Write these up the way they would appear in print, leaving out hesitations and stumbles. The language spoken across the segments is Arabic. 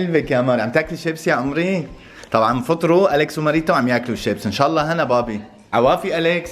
قلبك يا مار، عم تاكلي شيبس يا عمري؟ طبعا فطروا اليكس وماريتا وعم ياكلوا شيبس، ان شاء الله هنا بابي. عوافي اليكس؟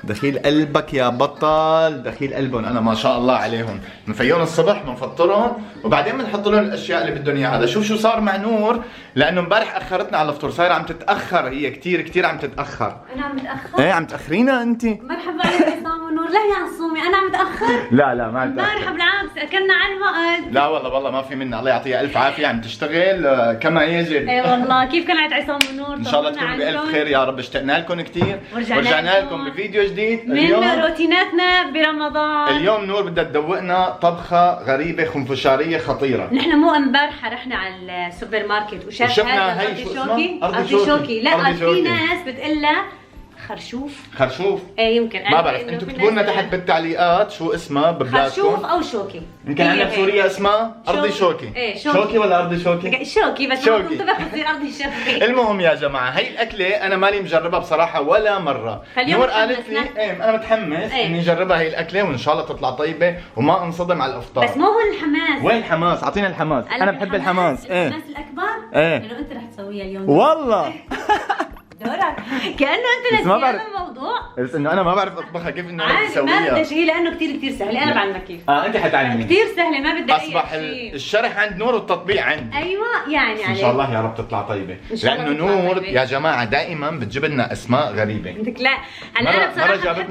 دخيل قلبك يا بطل، دخيل قلبهم. انا ما شاء الله عليهم، بنفيقهم الصبح بنفطرهم وبعدين بنحط لهم الاشياء اللي بدهم اياها. هذا شوف شو صار مع نور، لانه امبارح اخرتنا على الفطور، صايره عم تتاخر هي كثير عم تتاخر. انا عم بتاخر؟ ايه عم تاخرينا انت. مرحبا عليك عصام ونور. لا يا عصومي انا عم بتاخر؟ لا ما عم تاخر. مرحبا بالعكس اكلنا على الوقت. لا والله ما في منا، الله يعطيها الف عافيه، عم تشتغل كما يجب. اي والله. كيف كانت عصام ونور؟ ان شاء الله تكونوا بالف خير يا رب. اشتقنا لكم كثير ورجعنا لكم بفيديو جديد من روتيناتنا برمضان. اليوم نور بدها تدوقنا طبخه غريبه خنفشاريه خطيره. نحن مو امبارح رحنا على السوبر ماركت وشفنا هذا هي شو اسمها؟ ارضي شوكي. لا في ناس بتقلها خرشوف. ايه يمكن ما بعرف، انتم اكتبوا لنا تحت بالتعليقات شو اسمها ببلادكم. خرشوف او شوكي. يمكن عندنا بسوريا اسمها ارضي شوكي. ايه شوكي ولا ارضي شوكي؟ شوكي بس شوكي. بتطبخ بتصير ارضي شوكي. المهم يا جماعه، هي الاكله انا مالي مجربها بصراحه ولا مره. نور قالت لي ايه انا متحمس اني اجربها هي الاكله وان شاء الله تطلع طيبه وما انصدم على الافطار. بس مو هو الحماس. وين الحماس؟ اعطينا الحماس. انا بحب الحماس. ايه الحماس الاكبر ايه انه انت رح تسويها اليوم. والله دورك كانه انت نسيان الموضوع. بس انه انا ما بعرف اطبخها، كيف انه انا بسويها؟ ما بدها شيء لانه كثير سهله. انا بعلمك كيف. انت حتعلميني. كثير سهله ما بدها اصبح الشرح عند نور والتطبيق عندي. ايوه يعني ان شاء الله يا رب تطلع طيبه، لانه نور يا جماعه دائما بتجيب لنا اسماء غريبه. بدك لا هلا انا بصراحه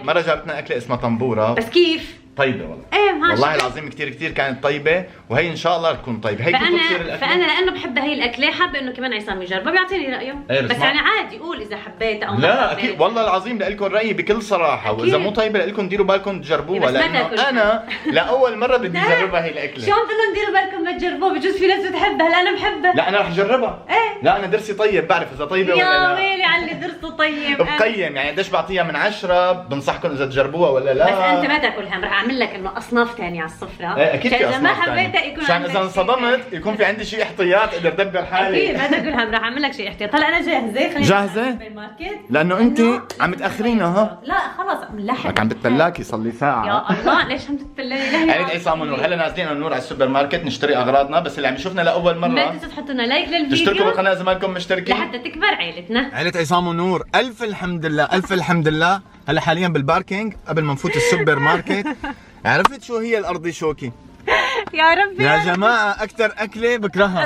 مره جابتنا اكله اسمها طنبوره. بس كيف؟ طيبه والله. ايه ماشي. والله العظيم كثير كانت طيبه، وهي ان شاء الله تكون طيبه. هي كيف بتصير الاكله؟ فانا لانه بحب هي الاكله حابه انه كمان عصام يجربها بيعطيني رايه. إيه بس يعني عادي قول اذا حبيت او لا اكيد والله العظيم لكم رايي بكل صراحه أكيد. واذا مو طيبه لكم ديروا بالكم تجربوها، لانه انا لاول مره بدي اجربها هي الاكله. شلون بدنا نديروا بالكم ما تجربوها؟ بجوز في ناس بتحبها. لا انا بحبها. لا انا رح اجربها. ايه لا انا درسي طيب، بعرف اذا طيبه ولا لا. يا ويلي على اللي درسه طيب. بقيم يعني قديش بعطيها من 10، بنصحكم اذا تجربوها ولا لا. بس انت ما تاكلها، رح اعمل لك انه اصناف ثانيه على السفره. ايه اكيد في اذا ما اصناف حبيتها يكون عشان اذا انصدمت يكون في عندي شيء احتياط اقدر ادبر حالي. اكيد ما تاكلها، رح اعمل لك شيء احتياط. هلا انا جاهزه. خلينا جاهزه؟ السوبر ماركت لانه انت عم تاخرينا. ها لا خلص ملحق. لك عم بتلاكي صار لي ساعه. يا الله ليش عم تتبللي؟ عيد عصام ونور هلا نازلين نور على السوبر ماركت نشتري اغراضنا، بس اللي عم يشوفنا لاول مره ما تنسوا تحطوا لنا لايك للفيديو، تشتركوا بالقناه اذا مالكم مشتركين لحتى تكبر عيلتنا. عيلة عصام ونور. الف الحمد لله. هلا حاليا بالباركينج قبل ما نفوت السوبر ماركت. عرفت شو هي الارضي شوكي؟ يا ربي يا جماعه اكثر اكله بكرهها.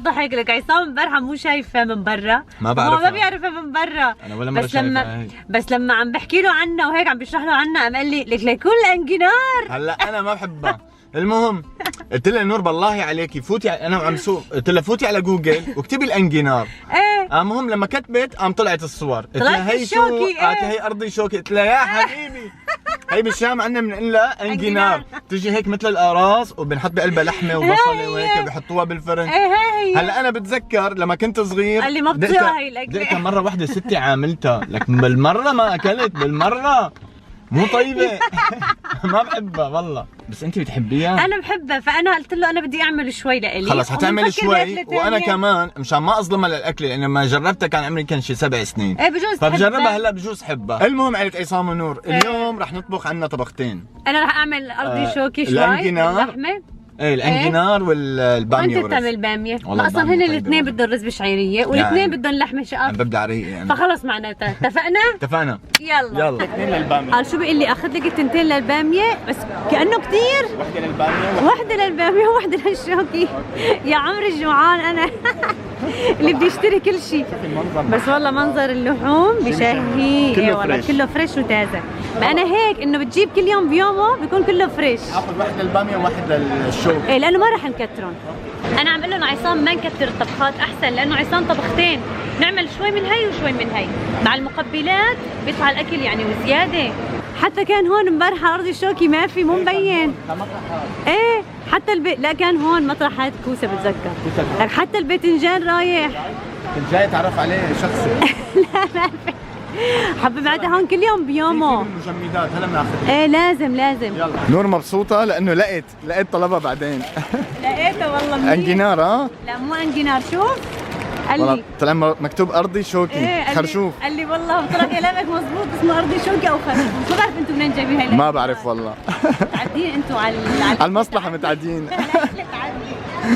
ضحكت لك عصام امبارحه مو شايفه من برا. ما بعرفها. هو ما بيعرفها من برا. انا ولا مره شايفها. بس لما عم بحكي له عنها وهيك عم بشرح له عنها قام قال لي لك لكل انجنار. هلا انا ما بحبها. المهم قلت لها نور بالله عليكي فوتي انا وعم سوق، قلت لها فوتي على جوجل واكتبي الانجنار. ايه المهم لما كتبت قام طلعت الصور، قلت طلعت لها هي شو؟ قالت لي هي ارضي شوكي، قلت لها يا حبيبي هي بالشام عندنا بنقول لها انجنار، تجي هيك مثل القراص وبنحط بقلبها لحمه وبصله وهيك وبحطوها بالفرن. هي هلا انا بتذكر لما كنت صغير قال لي ما بطيقها هي الاكله. دقتها مره واحده ستي عاملتها، لك بالمره ما اكلت بالمره مو طيبه. ما بحبها والله. بس انت بتحبيها؟ انا بحبها، فانا قلت له انا بدي اعمل شوي لإلي. خلص هتعمل شوي وانا كمان مشان ما اظلمها للاكله، لانه لما جربتها كان عمري كان شي 7 سنين. ايه بجوز فبجربها هلا بجوز حبها. المهم عيلة عصام ونور اليوم رح نطبخ عنا طبختين. انا رح اعمل ارضي شوكي شوي اللحمه. ايه الانجنار والباميه. وانت بتعمل باميه. اصلا هن الاثنين بدهم رز بشعيريه والاثنين بدهم لحمه شقف. عم ببدع ريقي يعني. فخلص معناتها اتفقنا. يلا اثنين للباميه. قال شو بيقول لي اخذ لك التنتين للباميه بس كانه كثير. وحده للباميه وحده للشوكي. يا عمري جوعان انا. اللي بده يشتري كل شيء. بس والله منظر اللحوم بشهي. كله فريش وتازه. ما انا هيك انه بتجيب كل يوم بيومه بيكون كله فريش. اخذ واحد للباميه وواحد للشوك. ايه لانه ما رح نكترهم. انا عم بقول لهم عصام ما نكتر الطبخات احسن، لانه عصام طبختين نعمل شوي من هي وشوي من هي مع المقبلات بيطلع الاكل يعني وزياده. حتى كان هون امبارح ارضي شوكي ما في مو مبين. ايه حتى البيت لا كان هون مطرح هاد كوسه بتذكر. لك حتى الباذنجان رايح. كنت جاي اتعرف عليه شخصي. لا ما في. حبيبي معناتها هون كل يوم بيومه. المجمدات هلا بناخذها. ايه لازم يلا. نور مبسوطة لأنه لقيت طلبها بعدين. لقيته والله منيح. انجنار لا مو انجنار شوف. قال لي طلع مكتوب أرضي شوكي. إيه خرشوف. قال لي والله طلع كلامك مزبوط اسمه أرضي شوكي أو خرشوف. ما بعرف أنتم منين جايبين هاي. ما بعرف والله. متعدين أنتم على المصلحة متعدين.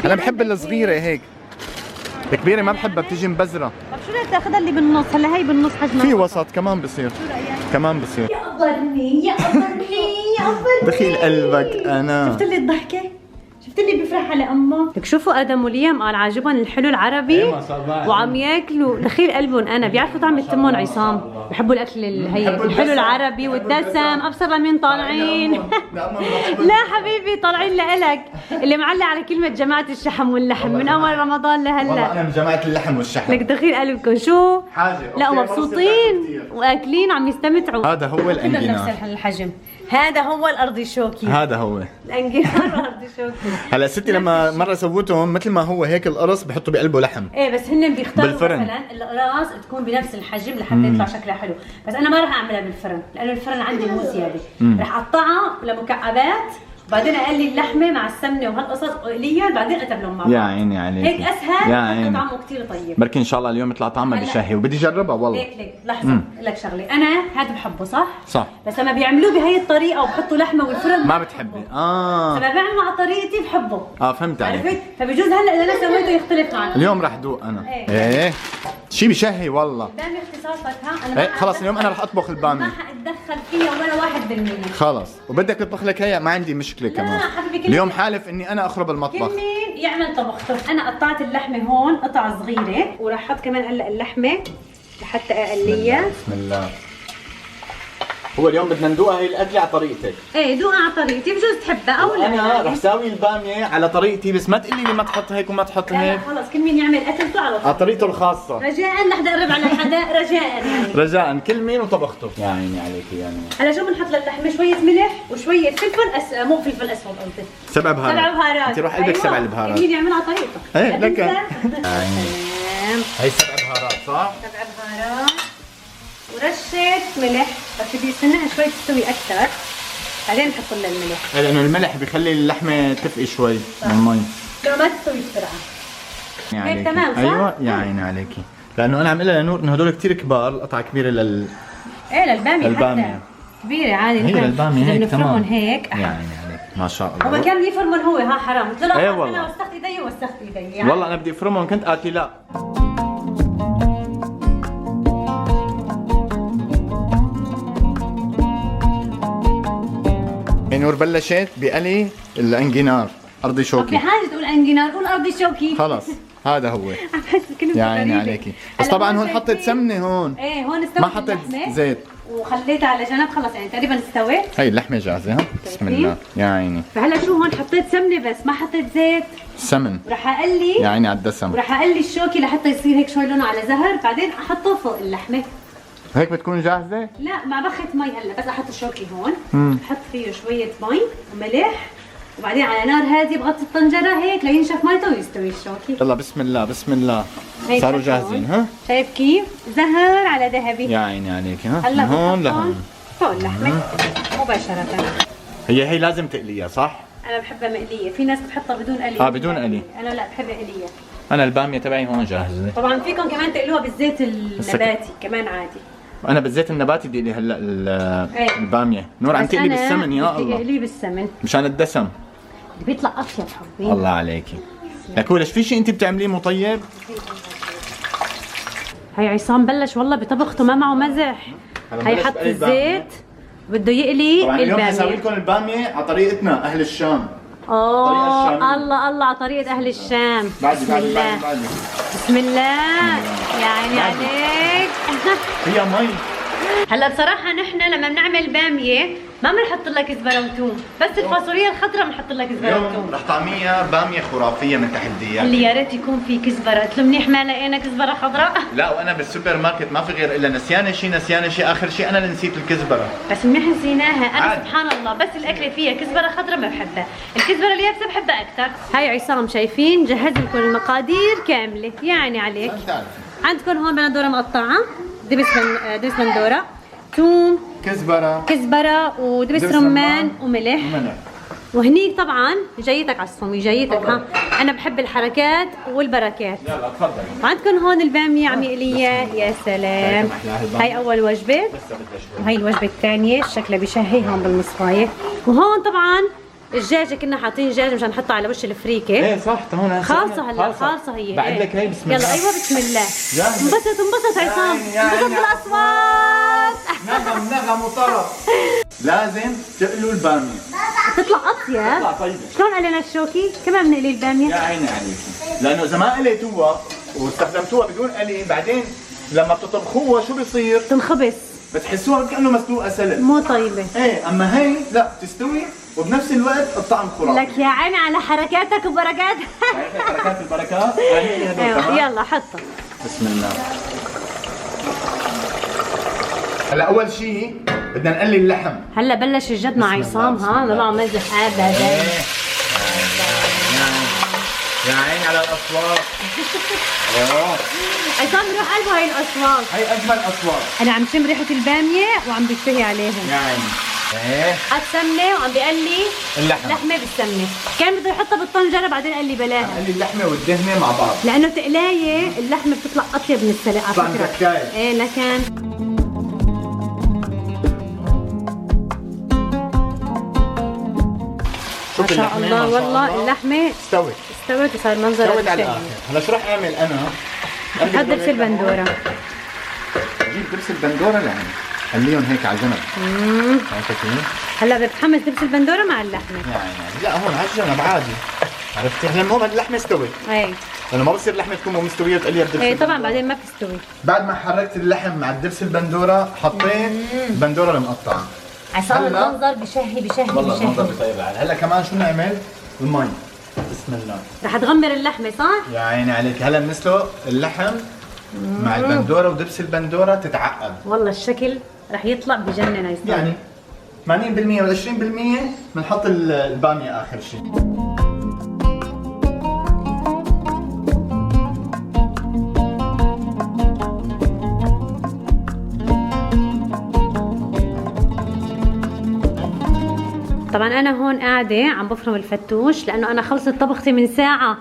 انا بحب الصغيره هيك، الكبيره ما بحبها بتيجي مبزره. طب شو بدك تاخذها اللي بالنص؟ هلا هي بالنص حجمها في وسط كمان بصير، كمان بصير. يا قبرني يا قبرني يا قبرني. دخيل قلبك انا. شفت لي الضحكه؟ شفت اللي بيفرح على امه؟ لك شوفوا ادم وليام قال عاجبهم الحلو العربي وعم ياكلوا دخيل قلبهم. انا بيعرفوا طعم التمون عصام، بحبوا الاكل هي الحلو العربي والدسم. ابصر لمين طالعين؟ لا حبيبي طالعين لإلك اللي معلق على كلمه جماعه الشحم واللحم من اول رمضان لهلا. والله انا من جماعه اللحم والشحم. لك دخيل قلبكم شو؟ حاجه لا ومبسوطين واكلين وعم يستمتعوا. هذا هو الانجينار، نفس الحجم. هذا هو الارضي شوكي، هذا هو الانجينار والارضي شوكي. هلا ستي لما مره سويتهم مثل ما هو هيك القرص بحطوا بقلبه لحم. ايه بس هن بيختاروا بالفرن. مثلا القراص تكون بنفس الحجم لحتى يطلع شكلها حلو، بس انا ما راح اعملها بالفرن لانه الفرن عندي مو زياده. راح اقطعها لمكعبات وبعدين اقلي اللحمه مع السمنه وهالقصص واقليها بعدين اتبلهم مع بعض. يا عيني عليك، هيك اسهل. يا عيني طعمه كثير طيب. بركي ان شاء الله اليوم يطلع طعمها بشهي وبدي اجربها والله. ليك لحظه اقول لك شغله، انا هذا بحبه صح؟ صح. بس لما بيعملوه بهي الطريقه وبحطوا لحمه والفرن ما بتحبي؟ لما بعمله على طريقتي بحبه. فهمت عليك. عرفت؟ فبجوز هلا اذا انا سويته يختلف معك. اليوم راح دوق انا. ايه شيء بشهي والله. الباميه اختصاصك انا ايه خلص اليوم انا راح اطبخ الباميه. ما حاتدخل فيها ولا 1%. خلاص وبدك اطبخ لك هي ما عندي مشكله كمان. حبيبي اليوم حالف اني انا اخرب المطبخ. كل مين يعمل طبخته. انا قطعت اللحمه هون قطع صغيره وراح احط كمان هلا اللحمه لحتى اقليها. بسم الله. هو اليوم بدنا ندوقها هي الاكله على طريقتك. ايه دوقها على طريقتي بجوز تحبها او لا. انا رح ساوي الباميه على طريقتي بس ما تقولي لي ما تحط هيك وما تحط لا هيك. خلص كل مين يعمل اكلته على طريقته الخاصه. رجاء لحد اقرب على حدا رجاء يعني. رجاء كل مين وطبخته. يا عيني عليكي يا عيني. هلا شو بنحط للحمه؟ شويه ملح وشويه فلفل مو فلفل اسود قصدي 7 بهارات. 7 بهارات. انت روح قلبك 7 البهارات. مين يعملها على طريقته. ايه لك. تمام. هي 7 بهارات صح؟ 7 بهارات ورشة ملح بس بدي استناها شوي تستوي أكثر بعدين نحط لها الملح. لأنه الملح بيخلي اللحمة تفقي شوي من المي. لو ما تستوي بسرعة. هيك تمام صح؟ أيوة يا عيني عليكي. لأنه أنا عم قلها لنور إنه هدول كثير كبار، القطعة كبيرة إيه للبامية البامية حتى كبيرة عادي. هي للبامية هيك تمام. هيك يا عيني عليك ما شاء الله. هو كان يفرمون هو حرام. قلت له إيه والله. أنا وسخت إيدي ووسخت إيدي يعني. والله أنا بدي أفرمهم كنت قالت لي لا. نور بلشت بقلي الانجينار ارضي شوكي. بحاجة تقول انجينار قول ارضي شوكي. خلص هذا هو. بحس كلمة يا عيني عليكي. بس طبعا هون حطيت سمنه هون. ايه هون استوت ما حطيت زيت وخليتها على جنب خلص يعني تقريبا استوت. هي اللحمه جاهزه ها. بسم الله يا عيني. فهلا شو هون حطيت سمنه بس ما حطيت زيت. سمن. راح اقلي يا عيني على الدسم. وراح اقلي الشوكي لحتى يصير هيك شوي لونه على زهر بعدين احطه فوق اللحمه. هيك بتكون جاهزه؟ لا مع بخة مي هلا بس احط الشوكي هون. احط فيه شويه مي وملح وبعدين على نار هاديه بغطي الطنجره هيك لينشف ميته ويستوي الشوكي. يلا بسم الله بسم الله. صاروا جاهزين ها؟ شايف كيف؟ زهر على ذهبي. يا عيني عليك ها؟ هلا من هون لهون فوق اللحمه مباشره. هي لازم تقليها صح؟ انا بحبها مقليه، في ناس بتحطها بدون قلي. بدون قلي. انا لا بحبها قليه. انا الباميه تبعي هون جاهزه. طبعا فيكم كمان تقلوها بالزيت النباتي كمان عادي. انا بالزيت النباتي بدي اقلي هلا الباميه. نور عم تقلي بالسمن يا الله. بدي اقليه بالسمن مشان الدسم. بيطلع اطيب حبي. الله عليكي. لك ولش في شيء انت بتعمليه مطيب؟ هي عصام بلش والله بطبخته ما معه مزح. هي حط الزيت بده يقلي طبعا اليوم حسوي الباميه. لكم الباميه على طريقتنا اهل الشام. الله الله على طريقة أهل الشام. بعدي بسم الله يا عيني عليك. هي مي. هلا بصراحة نحن لما بنعمل بامية ما بنحط لها كزبرة وثوم، بس الفاصوليا الخضراء بنحط لها كزبرة وثوم. اليوم رح طعميها باميه خرافيه من تحديات. اللي يا ريت يكون في كزبرة، قلت له منيح ما لقينا كزبرة خضراء. لا وانا بالسوبر ماركت ما في غير الا نسيانه شيء اخر شيء انا اللي نسيت الكزبره. بس منيح نسيناها. انا عاد. سبحان الله بس الاكله فيها كزبرة خضراء ما بحبها، الكزبرة اليابسة بحبها اكثر. هاي عصام شايفين جهز لكم المقادير كاملة يعني عليك. عندكم هون بندورة مقطعة، دبس بندورة، ثوم، كزبرة ودبس رمان وملح. وهنيك طبعا جايتك على الصومي جايتك ها. انا بحب الحركات والبركات. يلا تفضلي. عندكم هون الباميه عم يقليها يا سلام. هاي اول وجبه وهي الوجبه الثانيه شكلها بشهي هون بالمصفايه. وهون طبعا الدجاجه كنا حاطين دجاجه مشان نحطها على وش الفريكه. ايه صح هون خالصه هلا خالصه هي. بعد لك هي بسم الله. يلا ايوه بسم الله. انبسط عصام، يا انبسط عيني. بالاصوات. نغم وطرب. لازم تقلوا الباميه تطلع اطيب. تطلع طيبه. شلون قلينا الشوكي؟ كمان بنقلي يا الباميه. عيني عليكم، لانه اذا ما قليتوها واستخدمتوها بدون قلي بعدين لما بتطبخوها شو بيصير؟ تنخبص، بتحسوها كانه مسلوقه سلق. مو طيبه. ايه اما هي لا تستوي وبنفس الوقت الطعم خرافي. لك يا عيني على حركاتك وبركاتك. شايفة حركات البركات؟ يعني هدول أيوة، تمام؟ يلا حطها. بسم الله. هلا اول شيء بدنا نقلي اللحم. هلا بلش الجد مع عصام. ها انا عم نزل حدا. يا عيني على الاصوات. عصام روح قلبه هاي الاصوات. هي اجمل اصوات. انا عم شم ريحه الباميه وعم بشتهي عليهم. يا عيني. ايه حط سمنه وعم بيقلي اللحم. لحمه بالسمنه. كان بده يحطها بالطنجره بعدين قال لي بلاها، قلي اللحمه والدهنه مع بعض. لانه تقلايه اللحمه بتطلع اطيب من السلق على طعم فكره. زكاية. ايه لكن ما شاء الله والله اللحمه استوت وصار منظرها استوت على بشهي. الاخر. هلا شو رح اعمل انا؟ حط دبس البندوره. بجيب دبس البندوره لعين خليهم هيك على جنب. عرفتي كيف؟ هلا بتحمس دبس البندوره مع اللحمه. يعني لا هون على الجنب عادي. عرفتي؟ هلا المهم اللحمه استوت. ايه لانه ما بصير اللحمه تكون مو مستويه وتقليها بدبس ايه طبعا البندورة. بعدين ما بتستوي. بعد ما حركت اللحم مع الدبس البندوره حطيت البندوره المقطعه. عصام هلا- المنظر بشهي والله المنظر بطيب على. هلا كمان شو نعمل؟ المي. بسم الله. رح تغمر اللحمه صح؟ يا عيني عليك. هلا بنسلق اللحم مع البندوره ودبس البندوره تتعقد. والله الشكل رح يطلع بجنن عصام. يعني 80% ولا 20% بنحط الباميه اخر شيء. طبعا انا هون قاعده عم بفرم الفتوش لانه انا خلصت طبختي من ساعه.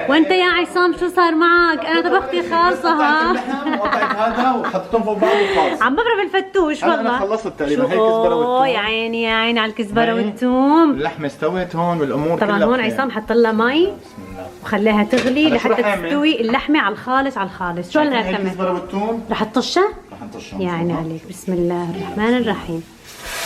وانت يا عصام شو صار معك؟ انا طبختي خالصه ها. اللحم وقطعت هذا وحطيتهم فوق بعض وخلص. عم بفرم الفتوش هلا والله. أنا خلصت تقريبا. هي شو؟ كزبرة والثوم. يا عيني يا عيني على الكزبره هي. والثوم. اللحمه استوت هون والامور طبعا كلها هون بخير. عصام حط لها مي بسم الله. وخلاها تغلي هلا شو لحتى رح أعمل؟ تستوي اللحمه على الخالص على الخالص. شو هلا هي تعمل؟ الكزبره والثوم رح تطشها؟ رح نطشهم. يا عيني عليك. بسم الله الرحمن الرحيم.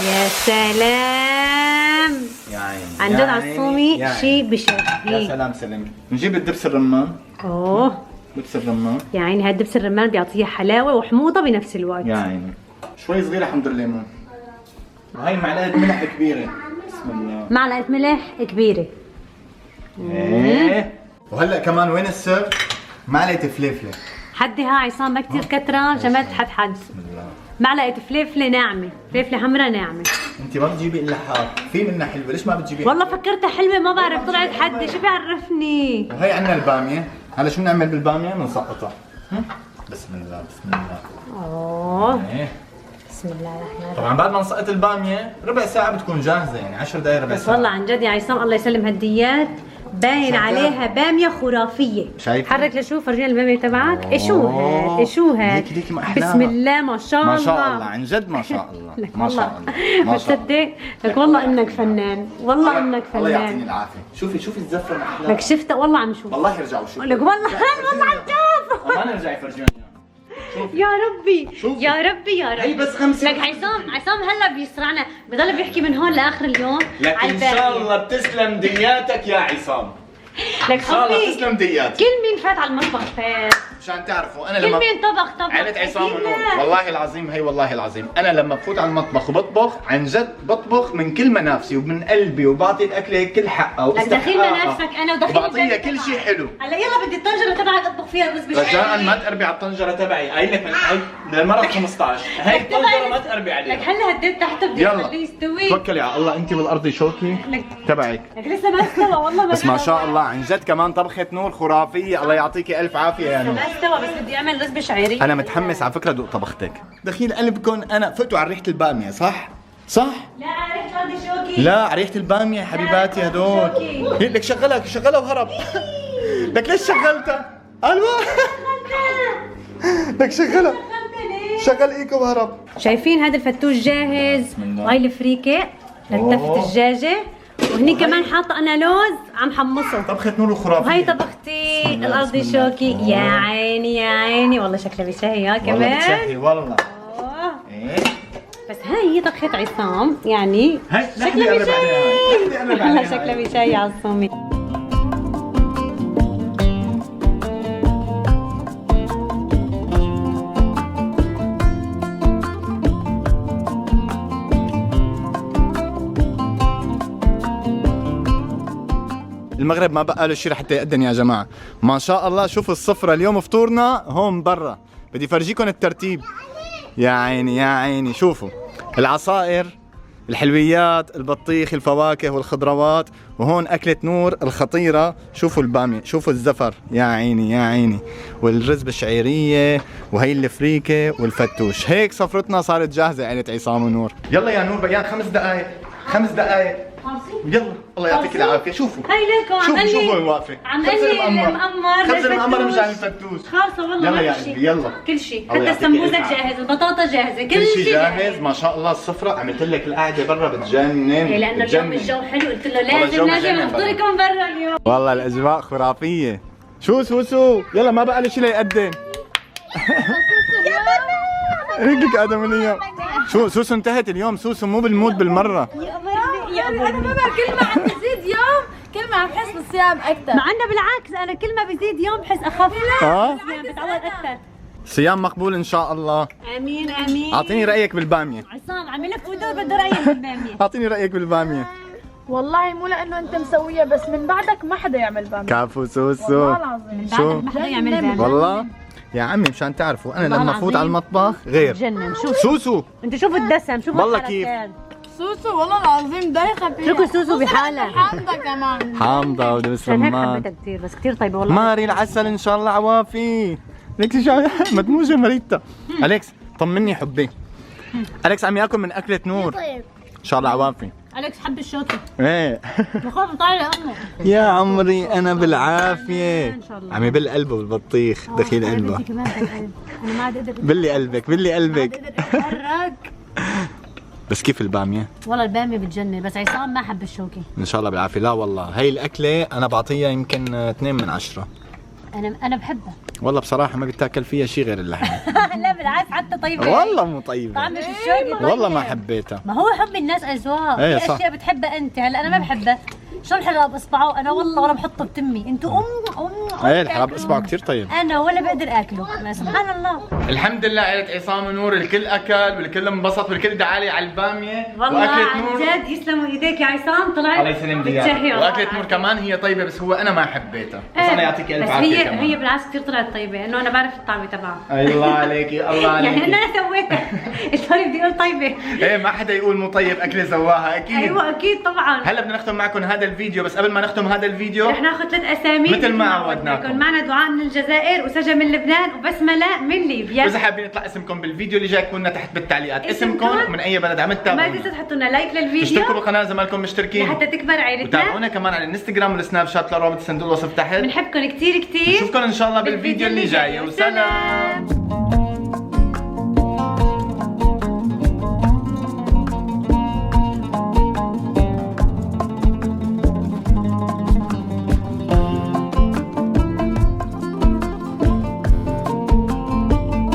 يا سلام يا عيني عن يا جد عيني، عصومي يا عيني. شيء يا بشهي. سلام سلم. نجيب الدبس الرمان. اوه دبس الرمان. يا عيني هاد دبس الرمان بيعطيها حلاوه وحموضه بنفس الوقت. يا عيني. شوي صغيره حمض الليمون. وهي معلقه ملح كبيره. بسم الله. معلقه ملح كبيره. ايه. وهلا كمان وين السر؟ معلقه فليفله. حدها عصام ما كثير كتره عشان ما تحد. بسم الله. معلقه فليفله ناعمه، فليفله حمراء ناعمه. انت ما بتجيبي الا حار، في منها حلوه، ليش ما بتجيبي؟ والله فكرتها حلوه ما بعرف طلعت حده، شو بيعرفني؟ وهي عندنا الباميه. هلا شو بنعمل بالباميه؟ بنسقطها. بسم الله بسم الله. اوه ايه. بسم الله الرحمن الرحيم. طبعا بعد ما نسقط الباميه ربع ساعه بتكون جاهزه، يعني 10 دقائق ربع بس ساعه. والله عن جد يا عصام الله يسلم هالديات باين شكراً. عليها باميه خرافيه. شايفة؟ حرك لشوف فرجينا الباميه تبعك. ايه شو هاد؟ ايه شو هاد؟ ليكي ما أحلاها. بسم الله ما شاء الله. ما شاء الله عن جد ما شاء الله. لك ما شاء والله الله ما شاء الله. بتصدق لك والله انك فنان، والله انك الله يعطيني فنان. العافيه. شوفي شوفي الزفه محلاها. لك شفتها والله عم شوف. والله يرجعوا شوفي. لك والله والله عم شوف. ما نرجع يفرجونا. يا ربي شوفي. يا ربي يا هي ربي. بس 5. لك عصام هلا بيسرعنا بضل بيحكي من هون لاخر اليوم لك على ان شاء البامية. الله بتسلم دياتك يا عصام. لك ان شاء الله حبي تسلم دياتك. كل مين فات على المطبخ فات، مشان تعرفوا انا كل لما مين طبخ عيلة عصام أكيد ونور لا. والله العظيم، هي والله العظيم انا لما بفوت على المطبخ وبطبخ عن جد بطبخ من كل منافسي ومن قلبي وبعطي الاكله كل حقها لك دخيل منافسك انا ودخيل وبعطيها البيت كل تبعك. شيء حلو. هلا يلا بدي الطنجره تبعك اطبخ فيها رز بشعري. رجاء ما تقربي على الطنجره تبعي، قايل لك هي للمره 15 هي الطنجره ما تقربي لك عليها. هلا هديت تحته بدي يلا اخليه يستوي. توكلي على الله انت والارض شوكي لك تبعك. لك لسه ما استوى والله بس ما شاء الله عن جد كمان طبخة نور خرافية، الله يعطيكي ألف عافية يا نور. ما استوى بس بدي اعمل رز بشعري. أنا متحمس على فكرة دوق طبختك. دخيل قلبكم أنا فتوا على ريحة البامية صح؟ صح؟ لا عرفت هذا شوكي. لا على ريحة البامية يا حبيباتي هدول. هي لك شغلها وهرب. لك ليش شغلتها؟ ألو لك شغلها. شغل ايكو وهرب. شايفين هذا الفتوش جاهز. بسم الله. وهي الفريكه لتفت أوه. الدجاجه وهني كمان حاطه انا لوز عم حمصه. طبخة نور خرافية. وهي طبختي الارضي شوكي. يا عيني يا عيني والله شكلها بشهي ها كمان. والله بتشهي والله. ايه بس هاي طبخة عصام يعني شكلها بشهي. والله شكلها بشهي يا عصومي. المغرب ما بقى له شيء لحتى يقدم يا جماعه، ما شاء الله. شوفوا السفره اليوم فطورنا هون برا، بدي فرجيكم الترتيب. يا عيني يا عيني، شوفوا العصائر، الحلويات، البطيخ، الفواكه والخضروات، وهون أكلة نور الخطيرة. شوفوا البامية، شوفوا الزفر، يا عيني يا عيني، والرز بالشعيرية، وهي الفريكة والفتوش. هيك سفرتنا صارت جاهزة عيلة عصام ونور. يلا يا نور بيان 5 دقايق، 5 دقايق يلا. الله يعطيك العافية. شوفوا هاي لكم عم قال شوفوا لي واقفة عم قال لي المقمر خبز المقمر مش عن الفتوش. خالصة والله يلا يا ما في قلبي شيء. يلا كل شيء، الله حتى يعطيك السمبوزك العافية. جاهز، البطاطا جاهزة، كل شيء جاهز ما شاء الله. السفرة عملت لك القعدة برا بتجنن. إيه لأنه اليوم الجو حلو، قلت له لازم نفطركم برا اليوم. والله الأجواء خرافية. شو سوسو يلا ما بقى له شيء ليقدم. رجلك ادم اليوم. شو سوسو انتهت اليوم. سوسو مو بالمود بالمرة. انا ما بقى كل ما عم بزيد يوم كل ما عم بحس بالصيام اكثر. مع انه بالعكس انا كل ما بزيد يوم بحس اخف. بتعود اكثر. صيام مقبول ان شاء الله. امين امين. اعطيني رايك بالباميه. عصام عم لك ودور بده رايك بالباميه. اعطيني رايك بالباميه. والله مو لانه انت مسويه، بس من بعدك ما حدا يعمل باميه. كافو سوسو. والله العظيم. شو؟ ما حدا يعمل باميه والله يا عمي مشان تعرفوا انا لما افوت على المطبخ غير. جنن. شوف سوسو انت شوفوا الدسم، شوفوا والله الحركات. سوسو والله العظيم دايخه فيها. شكو سوسو بحالها. حامضه كمان. حامضه ودبس عشان هيك رمان. حبيتها كثير، بس كثير طيبه والله. ماري العسل ان شاء الله عوافي. ليكس شو مدموجه مريتا. اليكس طمني حبي. اليكس عم ياكل من اكله نور. طيب ان شاء الله عوافي. اليكس حب الشوكه. ايه بخاف طالع امه. يا عمري انا بالعافيه. ان شاء الله. عم يبل قلبه بالبطيخ دخيل قلبه. كمان بالقلب. انا ما عاد اقدر بلي قلبك بلي قلبك. اتحرك. بس كيف الباميه؟ والله الباميه بتجنن، بس عصام ما حب الشوكه. ان شاء الله بالعافيه. لا والله هي الاكله انا بعطيها يمكن 2 من 10. انا بحبها. والله بصراحه ما بتاكل فيها شيء غير اللحم. لا بالعكس حتى طيبه. والله مو طيبه. طعم مش الشوكه. والله ما حبيتها. ما هو حب الناس اذواق. ايه في صح. اشياء بتحبها انت، هلا انا ما بحبها. شو الحلقه باصبعه انا والله ولا بحطه بتمي، انتوا ايه الحلاب اصبعه كثير طيب. انا ولا بقدر اكله. سبحان الله. الحمد لله عيلة عصام ونور الكل اكل والكل انبسط والكل دعالي على الباميه. والله واكلة عن نور جد يسلموا ايديك يا عصام، طلعت الله يسلم لي بتشهي اياها. والله. واكلة نور كمان هي طيبه بس هو انا ما حبيتها. بس إيه، انا يعطيك الف بس عافيه هي كمان. هي بالعكس كثير طلعت طيبه، انه انا بعرف الطعمه تبعها. الله عليكي الله عليكي. يعني انا سويتها. الطريق بدي اقول طيبه. ايه ما حدا يقول مو طيب اكله سواها اكيد. ايوه اكيد طبعا. هلا بدنا نختم معكم هذا الفيديو، بس قبل ما نختم هذا الفيديو رح ناخذ 3 اسامي مثل ما عودناكم. يكون معنا دعاء من الجزائر، وسجا من لبنان، وبسمله من ليبيا. واذا حابين يطلع اسمكم بالفيديو اللي جاي كتبوا لنا تحت بالتعليقات اسمكم اسمكم ومن اي بلد عم ما تتابعونا. تنسوا تحطوا لنا لايك للفيديو اشتركوا بالقناه اذا ما لكم مشتركين لحتى تكبر عائلتنا. وتابعونا كمان على الانستغرام والسناب شات، الرابط صندوق الوصف تحت. بنحبكم كثير كثير. نشوفكم ان شاء الله بالفيديو اللي جاي. وسلام.